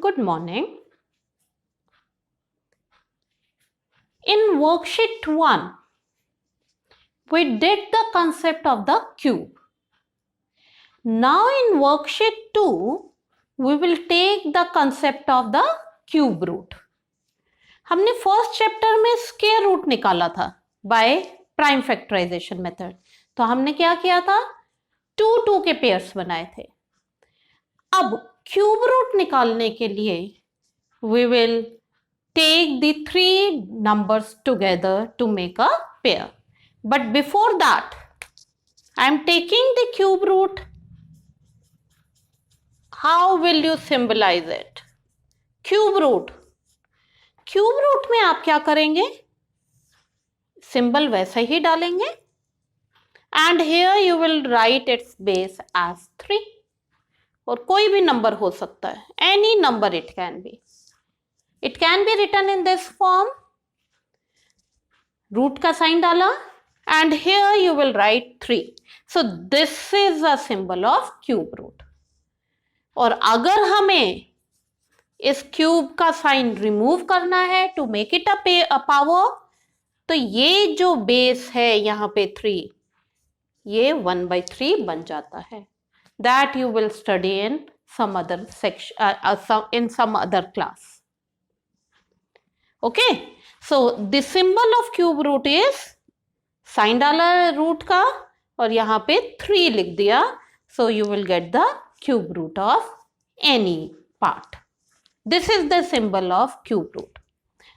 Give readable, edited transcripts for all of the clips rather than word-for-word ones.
Good morning. In worksheet 1, we did the concept of the cube. Now in worksheet 2, we will take the concept of the cube root. हमने first chapter में square root निकाला था by prime factorisation method. तो हमने क्या किया था, 2 के पेयर्स बनाए थे. अब क्यूब रूट निकालने के लिए we will take the 3 numbers together to make a pair. But before that, I am taking the cube root. How will you symbolize it? Cube root. Cube root में आप क्या करेंगे, सिंबल वैसा ही डालेंगे and here you will write its base as 3. और कोई भी number हो सकता है, any number it can be. It can be written in this form. Root का साइन डाला and here you will write 3. So this is a symbol of cube root. और अगर हमें इस क्यूब का साइन रिमूव करना है to make it a power, तो ये जो बेस है यहाँ पे 3, ये 1/3 बन जाता है. That you will study in some other section, in some other class. Okay, so the symbol of cube root is, sign डाला रूट का और यहाँ पे 3 लिख दिया. So you will get the cube root of any part. This is the symbol of cube root.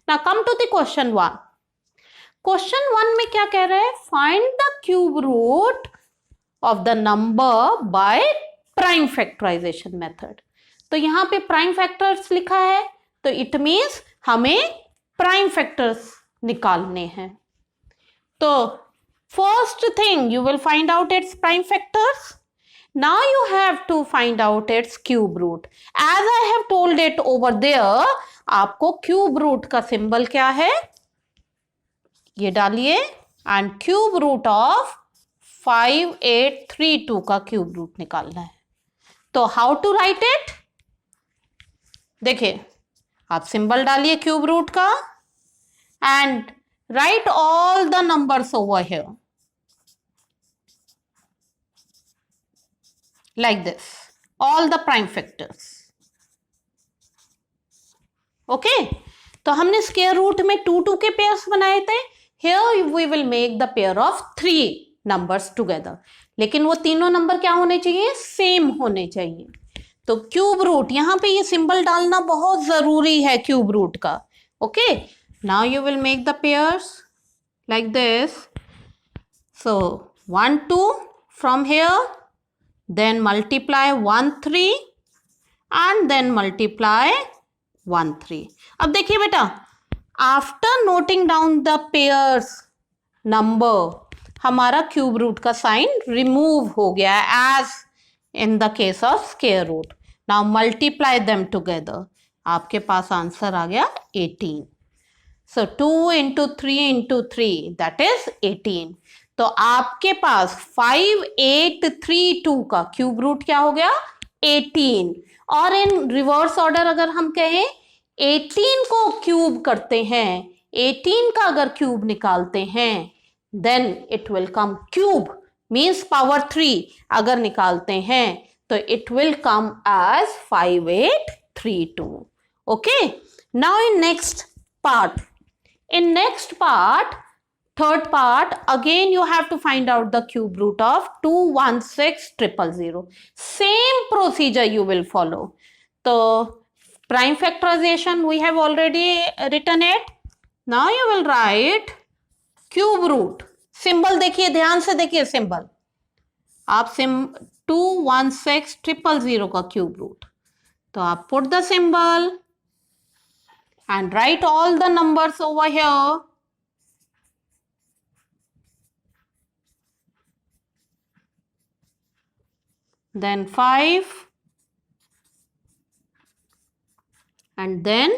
Now come to the question 1. Question 1 में क्या कह रहा है, find the cube root of the number by prime factorization method. तो यहाँ पे prime factors लिखा है, तो it means हमें prime factors निकालने हैं. तो first thing you will find out its prime factors. Now you have to find out its cube root. As I have told it over there, आपको cube root का symbol क्या है, ये डालिए, and cube root of 5832 का cube root निकालना है. तो how to write it? देखिए, आप symbol डालिए cube root का and write all the numbers over here like this, all the prime factors. Okay, तो हमने स्क्वायर रूट में 2 के पेयर्स बनाए थे. Here we will make the pair of 3 numbers together. लेकिन वो तीनों नंबर क्या होने चाहिए, सेम होने चाहिए. तो क्यूब रूट, यहाँ पे ये सिंबल डालना बहुत जरूरी है क्यूब रूट का. Okay, now you will make the pairs like this. So 1 2 from here, then multiply 1 3 and then multiply 1 3. अब देखिए बेटा, after noting down the pairs number, हमारा क्यूब रूट का साइन रिमूव हो गया as in the case of square root. Now multiply them together. आपके पास answer आ गया 18. So 2 into 3 into 3, that is 18. तो आपके पास 5832 का क्यूब रूट क्या हो गया, 18. और इन रिवर्स ऑर्डर अगर हम कहें, 18 को क्यूब करते हैं, 18 का अगर क्यूब निकालते हैं, then it will come cube means power 3. अगर निकालते हैं तो it will come as 5832. Okay, now in next part, third part, again you have to find out the cube root of 216000. Same procedure you will follow. So prime factorization we have already written it. Now you will write cube root. Symbol देखिए, ध्यान से देखिए symbol. आप 216000 का cube root, तो आप put the symbol and write all the numbers over here. Then 5 and then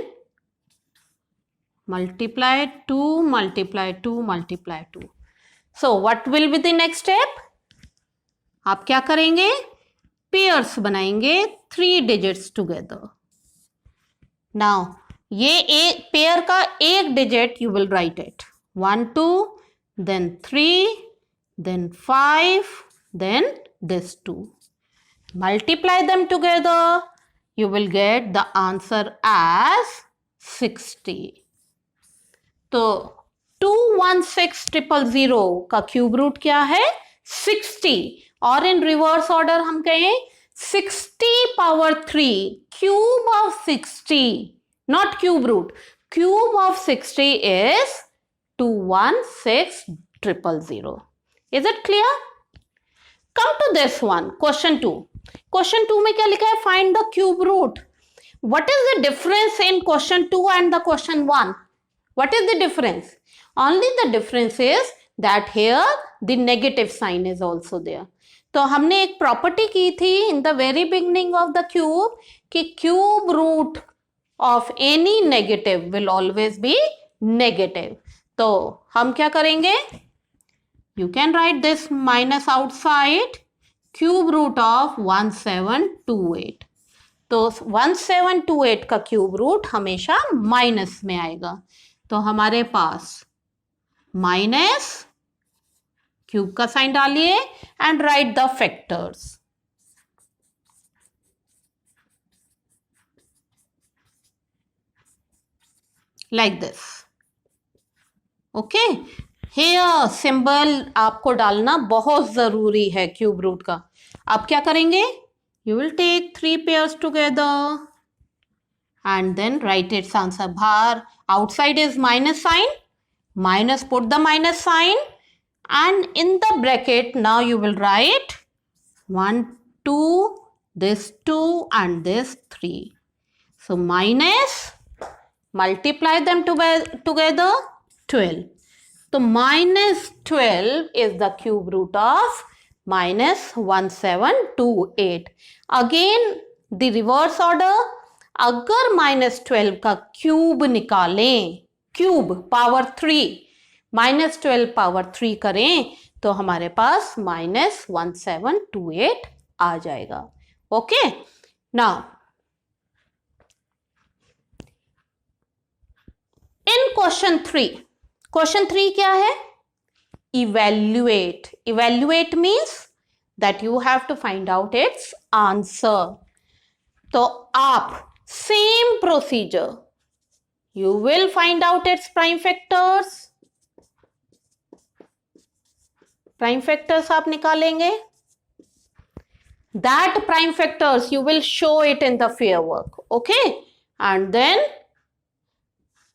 multiply 2 multiply 2 multiply 2. So what will be the next step? आप क्या करेंगे, पेयर्स बनाएंगे 3 digits together. नाउ ये एक पेयर का एक digit you will write it 1 2 then 3 then 5 then this 2. Multiply them together, you will get the answer as 60. तो 216000 का क्यूब रूट क्या है 60 और इन रिवर्स ऑर्डर हम कहें 60 power 3 cube of 60 not cube root cube of 60 is 216000. Is it clear? Come to this one, question 2. Question 2 में क्या लिखा है find the cube root. What is the difference in question 2 and the question 1? What is the difference? Only the difference is that here the negative sign is also there. तो हमने एक property की थी in the very beginning of the cube कि cube root of any negative will always be negative. तो हम क्या करेंगे You can write this minus outside cube root of 1728. तो 1728 का क्यूब रूट हमेशा माइनस में आएगा तो हमारे पास माइनस क्यूब का साइन डालिए and right the factors like this okay hair symbol आपको डालना बहुत जरूरी है क्यूब रूट का आप क्या करेंगे you will take 3 pairs together and then write its answer बाहर outside is minus sign minus put the minus sign and in the bracket now you will write 1 2 this 2 and this 3 so minus multiply them together 12 so minus 12 is the cube root of minus 1728 again the reverse order अगर minus 12 का cube निकालें cube power 3 minus 12 power 3 करें तो हमारे पास minus 1728 आ जाएगा okay now in question 3 क्या है evaluate means that you have to find out its answer तो आप same procedure you will find out its prime factors आप निकालेंगे that prime factors you will show it in the fair work okay and then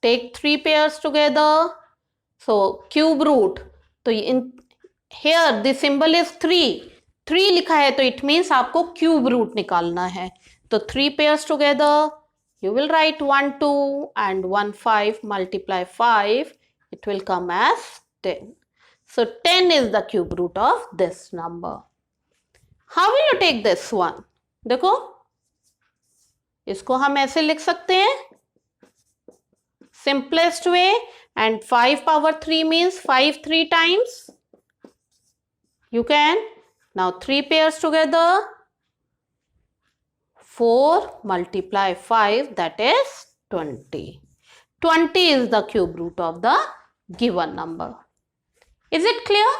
take 3 pairs together so cube root तो in here the symbol is 3 लिखा है तो it means आपको cube root निकालना है तो 3 pairs together you will write 1 2 and 1 5 multiply 5 it will come as 10 so 10 is the cube root of this number how will you take this one देखो इसको हम ऐसे लिख सकते हैं simplest way and 5 power 3 means 5 3 times you can now 3 pairs together 4 multiply 5 that is 20. 20 is the cube root of the given number. Is it clear?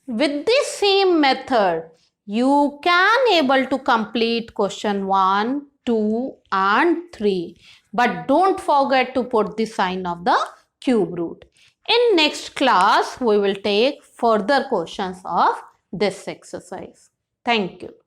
With this same method, you can able to complete question 1, 2 and 3. But don't forget to put the sign of the cube root. In next class, we will take further questions of this exercise. Thank you.